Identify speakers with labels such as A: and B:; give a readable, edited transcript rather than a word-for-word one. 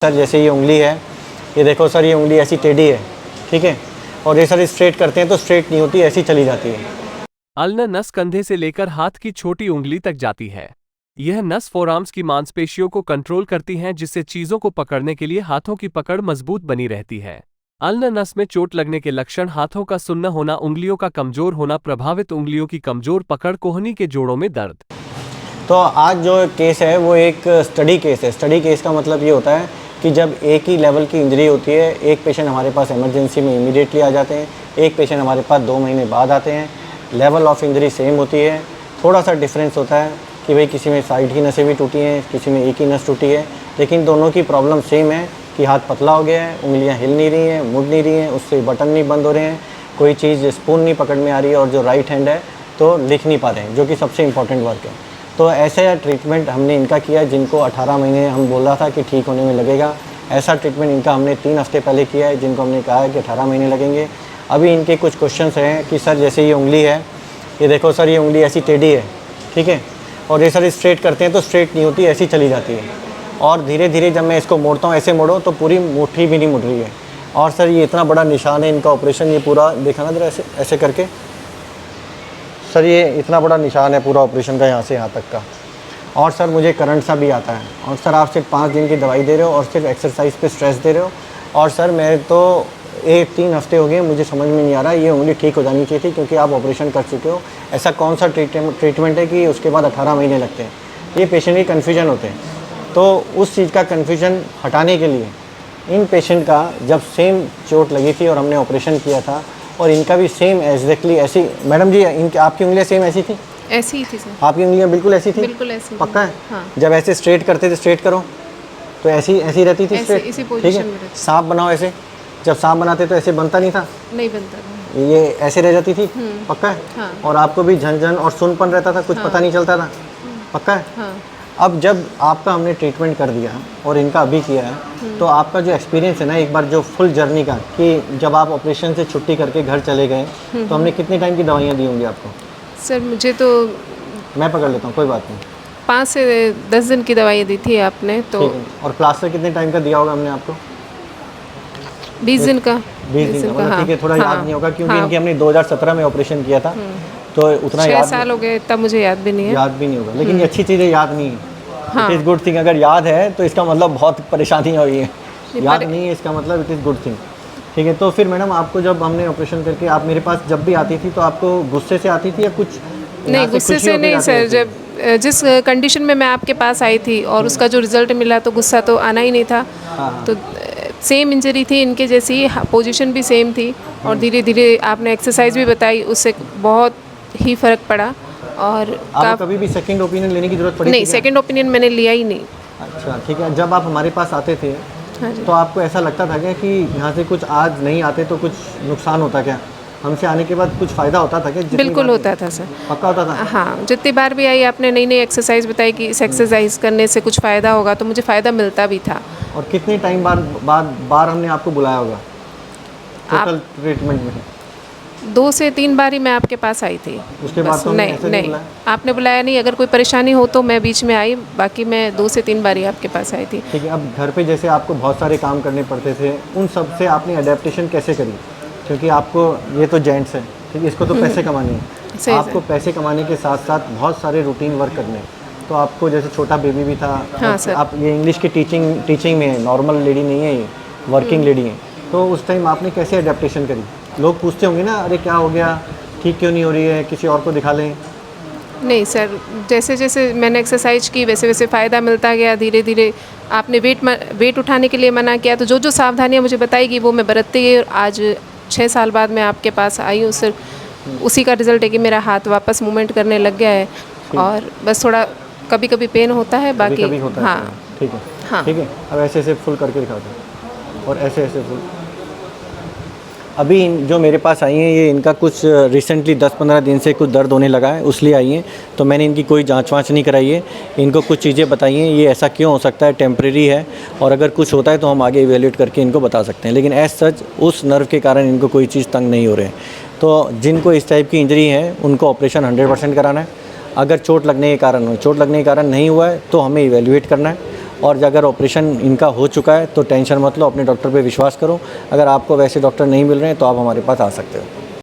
A: Sir जैसे ये उंगली है, ये देखो सर, ये उंगली ऐसी टेढ़ी है, ठीक है। और ये सर स्ट्रेट करते हैं तो स्ट्रेट नहीं होती, ऐसी चली जाती है।
B: अल्ना नस कंधे से लेकर हाथ की छोटी उंगली तक जाती है। यह नस फोरआर्म्स की मांसपेशियों को कंट्रोल करती हैं, जिससे चीजों को पकड़ने के लिए हाथों की पकड़ मजबूत बनी रहती है। अल्ना नस में चोट लगने के लक्षण हाथों का सुन्न होना, उंगलियों का कमजोर होना, प्रभावित उंगलियों की कमजोर पकड़, कोहनी के जोड़ों में दर्द।
A: तो आज जो केस है वो एक स्टडी केस है। स्टडी केस का मतलब ये होता है कि जब एक ही लेवल की इंजरी होती है, एक पेशेंट हमारे पास इमरजेंसी में इमीडिएटली आ जाते हैं, एक पेशेंट हमारे पास 2 महीने बाद आते हैं। लेवल ऑफ इंजरी सेम होती है, थोड़ा सा डिफरेंस होता है कि भाई किसी में साइड की नसें भी टूटी हैं, किसी में एक ही नस टूटी है, लेकिन दोनों की प्रॉब्लम सेम है कि हाथ पतला हो गया है, उंगलियां हिल नहीं रही हैं, मुड़ नहीं रही हैं, उससे बटन नहीं बंद हो रहे हैं, कोई चीज़ स्पून नहीं पकड़ में आ रही है, और जो राइट हैंड है तो लिख नहीं पा रहे हैं, जो कि सबसे इंपॉर्टेंट वर्क है। तो ऐसे ट्रीटमेंट हमने इनका किया, जिनको 18 महीने हम बोल रहा था कि ठीक होने में लगेगा, ऐसा ट्रीटमेंट इनका हमने 3 हफ्ते पहले किया है, जिनको हमने कहा है कि 18 महीने लगेंगे। अभी इनके कुछ क्वेश्चंस हैं कि सर जैसे ये उंगली है, ये देखो सर, ये उंगली ऐसी टेढ़ी है, ठीक है। और ये सर स्ट्रेट करते हैं तो स्ट्रेट नहीं होती, ऐसी चली जाती है। और धीरे धीरे जब मैं इसको मोड़ता हूँ, ऐसे मोड़ो तो पूरी मुट्ठी भी नहीं मुड़ रही है। और सर ये इतना बड़ा निशान है इनका ऑपरेशन, ये पूरा देखा ना जरा, ऐसे ऐसे करके सर, ये इतना बड़ा निशान है पूरा ऑपरेशन का, यहाँ से यहाँ तक का। और सर मुझे करंट सा भी आता है। और सर आप सिर्फ 5 दिन की दवाई दे रहे हो और सिर्फ एक्सरसाइज पे स्ट्रेस दे रहे हो। और सर मैं तो 3 हफ्ते हो गए, मुझे समझ में नहीं आ रहा, ये उंगली ठीक हो जानी चाहिए थी, क्योंकि आप ऑपरेशन कर चुके हो। ऐसा कौन सा ट्रीटमेंट है कि उसके बाद 18 महीने लगते हैं? ये पेशेंट की कन्फ्यूजन होते हैं। तो उस चीज़ का कन्फ्यूजन हटाने के लिए इन पेशेंट का जब सेम चोट लगी थी और हमने ऑपरेशन किया था, और इनका भी सेम एग्जैक्टली ऐसी, मैडम जी आपकी उंगलियाँ सेम ऐसी थी?
C: ऐसी ही थी सर।
A: आपकी उंगलियाँ बिल्कुल ऐसी थी?
C: बिल्कुल ऐसी।
A: पक्का है?
C: हाँ।
A: जब ऐसे स्ट्रेट करते थे, स्ट्रेट करो तो ऐसी ऐसी रहती थी स्ट्रेट,
C: इसी
A: ठीक
C: पोजीशन में
A: है।
C: रहती।
A: सांप बनाओ ऐसे, जब सांप बनाते तो ऐसे बनता नहीं था,
C: नहीं बनता था।
A: ये ऐसे रह जाती थी, पक्का है?
C: हाँ।
A: और आपको भी झनझन और सुनपन रहता था, कुछ पता नहीं चलता था, पक्का है?
C: हाँ।
A: अब जब आपका हमने ट्रीटमेंट कर दिया और इनका अभी किया है, तो आपका जो एक्सपीरियंस है ना, एक बार जो फुल जर्नी का, कि जब आप ऑपरेशन से छुट्टी करके घर चले गए, तो हमने कितने टाइम की दवाइयाँ दी होंगी आपको?
C: सर मुझे तो
A: मैं पकड़ लेता हूँ, कोई बात नहीं।
C: 5 से 10 दिन की दवाई दी थी आपने तो।
A: ठीक है। और प्लास्टर कितने टाइम का दिया होगा हमने आपको?
C: 20 दिन का।
A: 20 दिन का, मतलब
C: हाँ।
A: ठीक है, थोड़ा
C: हाँ।
A: याद नहीं होगा, क्योंकि
C: हाँ।
A: इनकी हमने 2017 में ऑपरेशन किया था, तो उतना
C: 6
A: याद
C: साल हो गए, तब मुझे याद भी नहीं है।
A: याद भी नहीं होगा। लेकिन ये अच्छी चीज़ है, याद नहीं है।
C: हाँ।
A: It is good thing. अगर याद है तो इसका मतलब बहुत परेशानियाँ हुई हैं।
C: ये
A: याद नहीं है इसका मतलब इट इज़ गुड थिंग, ठीक है। तो फिर मैडम आपको जब हमने ऑपरेशन करके, आप मेरे पास जब भी आती थी तो आपको गुस्से से आती थी या कुछ?
C: नहीं, गुस्से से नहीं सर। जब जिस कंडीशन में मैं आपके पास आई थी और उसका जो रिजल्ट मिला, तो गुस्सा तो आना ही नहीं था।
A: हाँ।
C: तो सेम इंजरी थी इनके जैसी, पोजीशन भी सेम थी, और धीरे धीरे आपने एक्सरसाइज भी बताई, उससे बहुत ही फ़र्क पड़ा। और
A: आपको कभी भी सेकंड ओपिनियन लेने की जरूरत पड़ी?
C: नहीं, सेकंड ओपिनियन मैंने लिया ही नहीं।
A: अच्छा, ठीक है। जब आप हमारे पास आते थे,
C: हाँ जी।
A: तो आपको ऐसा लगता था क्या कि यहाँ से कुछ आज नहीं आते तो कुछ नुकसान होता क्या? हमसे आने के बाद कुछ फ़ायदा होता था क्या?
C: बिल्कुल होता था सर।
A: पक्का होता था?
C: हाँ, जितनी बार भी आई आपने नई नई एक्सरसाइज बताई कि इस एक्सरसाइज करने से कुछ फ़ायदा होगा, तो मुझे फ़ायदा मिलता भी था।
A: और कितने टाइम बार हमने आपको बुलाया होगा टोटल ट्रीटमेंट में?
C: 2 से 3 बार ही मैं आपके पास आई थी।
A: उसके बाद
C: बस।
A: तो हमने
C: नहीं
A: ऐसे नहीं
C: नहीं,
A: बुलाया?
C: आपने बुलाया नहीं। अगर कोई परेशानी हो तो मैं बीच में आई, बाकी मैं 2 से 3 बार ही आपके पास आई थी।
A: ठीक है। अब घर पे जैसे आपको बहुत सारे काम करने पड़ते थे, उन सब से आपने अडेप्टेशन कैसे करी? क्योंकि आपको, ये तो जेंट्स है, ठीक है, इसको तो पैसे कमाने हैं,
C: सही
A: आपको पैसे कमाने के साथ साथ बहुत सारे रूटीन वर्क करने हैं। तो आपको जैसे छोटा बेबी भी था।
C: हाँ सर।
A: आप ये इंग्लिश की टीचिंग में है, नॉर्मल लेडी नहीं है, ये वर्किंग लेडी है। तो उस टाइम आपने कैसे अडेप्टेशन करी? लोग पूछते होंगे ना, अरे क्या हो गया, ठीक क्यों नहीं हो रही है, किसी और को दिखा लें?
C: नहीं सर, जैसे जैसे मैंने एक्सरसाइज की, वैसे वैसे फ़ायदा मिलता गया। धीरे धीरे आपने वेट उठाने के लिए मना किया, तो जो जो सावधानियाँ मुझे बताई वो मैं बरतती गई, और आज 6 साल बाद मैं आपके पास आई हूँ। सिर्फ उसी का रिज़ल्ट है कि मेरा हाथ वापस मूवमेंट करने लग गया है, और बस थोड़ा कभी कभी पेन होता है, बाकी
A: कभी होता है।
C: हाँ।
A: ठीक है।
C: हाँ।
A: ठीक है। अब ऐसे ऐसे फुल करके दिखा दो, और ऐसे ऐसे फुल। अभी जो मेरे पास आई हैं, ये इनका कुछ रिसेंटली 10-15 दिन से कुछ दर्द होने लगा है, उसलिए आई हैं। तो मैंने इनकी कोई जांच वाँच नहीं कराई है, इनको कुछ चीज़ें बताई हैं, ये ऐसा क्यों हो सकता है, टेम्प्रेरी है, और अगर कुछ होता है तो हम आगे इवेल्यूएट करके इनको बता सकते हैं। लेकिन एज सच उस नर्व के कारण इनको कोई चीज़ तंग नहीं हो रहे हैं। तो जिनको इस टाइप की इंजरी है उनको ऑपरेशन 100% कराना है। अगर चोट लगने के कारण नहीं हुआ है तो हमें इवेल्यूएट करना है, और अगर ऑपरेशन इनका हो चुका है तो टेंशन मत लो, अपने डॉक्टर पे विश्वास करो। अगर आपको वैसे डॉक्टर नहीं मिल रहे हैं तो आप हमारे पास आ सकते हो।